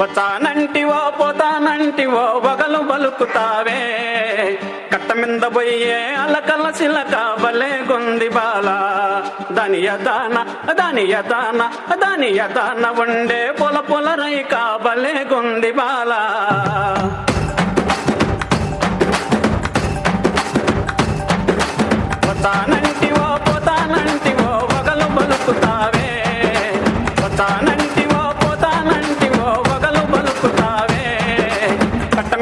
పోతానంటివో పోతానంటివో వగలు బలుకుతావే కట్ట మింద పోయే అలకల సిలక బలే గొంది బాల దాని యదాన దాని యదాన దాని యదాన ఉండే పొల పొల రైక బలే గొంది బాల పోతానంటివో పోతానంటివో వగలు బలుకుతావే పోతానంటివో పోతానంటివో వగలు బలుకుతావే కట్ట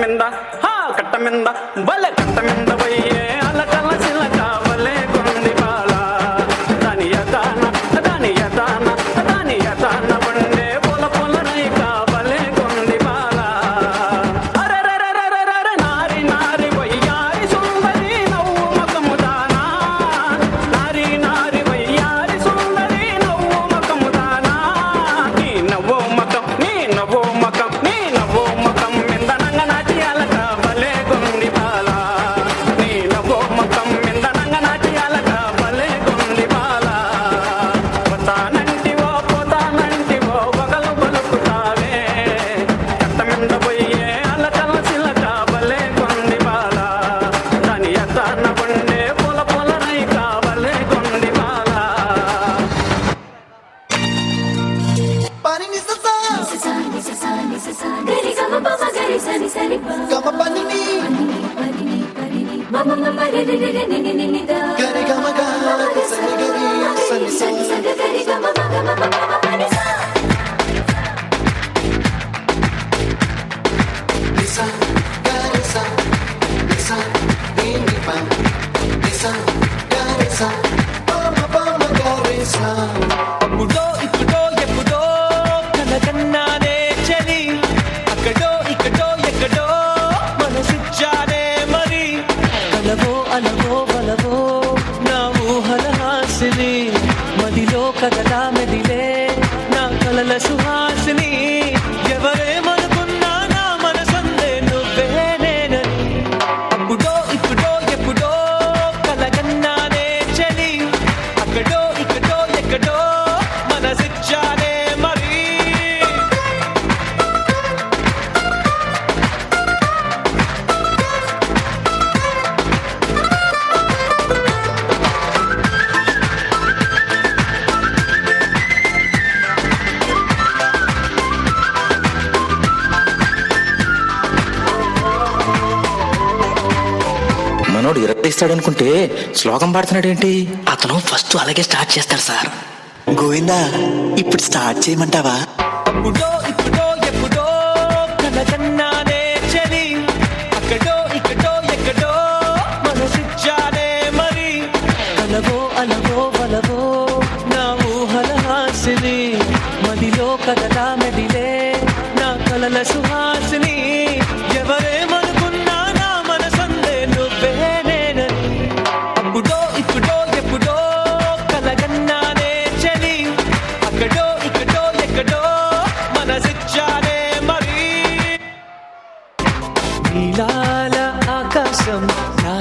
మింద బలే కట్ట మింద పోయే అలకల సిలక బలే గొంది బాల దాని యదాన దాని యదాన దాని యదాన ఉండే పొల పొల రైక బలే గొంది బాల అరెరెరెరెరెరె నారి నారి వయ్యారి సుందరి నవ్వు మకము దానా నారి నారి వయ్యారి సుందరి నవ్వు మకము దానా నీ నవ్వు మకం నీ నవ్వు మకం నీ నవ్వు మకం మిందనంగ నాటి అలక బలే గొంది బాల నీ నవ్వు మకం మిందనంగ నాటి అలక బలే గొంది బాల పోతానంటివో పోతానంటివో వగలు బలుకుతావే కట్ట మింద పోయే అలకల సిలక బలే గొంది బాల దాని యదాన ఉండే పొల పొల రైక బలే గొంది బాల Pani ni sa sa, గరి గమ పమ గరి సని సని ప gama pani ni, మమ మమ రి రి రి ని ని ని ని the gari gama ga, sani gari, sani sa. సని సని గరి గమ మగ మమ మమ పని సా Lisa, gari sa, Lisa, ni ni pa, Lisa, gari sa, pama pama gari sa. అప్పుడో ఇప్పుడో ఎప్పుడో కలకన్నానే చలి అక్కడో ఇక్కడో ఎక్కడో మనసిచ్చానే మరి కలవో అలవో బలవో నా ఊహల హాసిని మదిలో కదలా మెదిలే నా కలల సుహాసిని ఎవరేమనుకున్నా నా మనసందే నువ్వే నేనని అప్పుడో ఇప్పుడో ఎప్పుడో కలకన్నానే చలి అక్కడో ఇక్కడో ఎక్కడో మనసిచ్చానే మరి మనోడు ఇరగదీస్తాడనుకుంటే శ్లోకం పాడుతున్నాడేంటి? అతను ఫస్ట్ అలాగే స్టార్ట్ చేస్తాడు సార్. గోవిందా ఇప్పుడు స్టార్ట్ చేయమంటావా? అప్పుడో ఇప్పుడో ఎప్పుడో కలకన్నానే చలి అక్కడో ఇక్కడో ఎక్కడో మనసిచ్చానే మరి కలవో అలవో బలవో నా ఊహల హాసిని మదిలో కదలా మెదిలే నా కలల సుహాసిని ఎవరేమనుకున్నా నా మనసందే నువ్వే నేనని అప్పుడో ఇప్పుడో ఎప్పుడో కలగన్నానే చలి అక్కడో ఇక్కడో ఎక్కడో మనసిచ్చానే మరి నీలాల ఆకాశం నా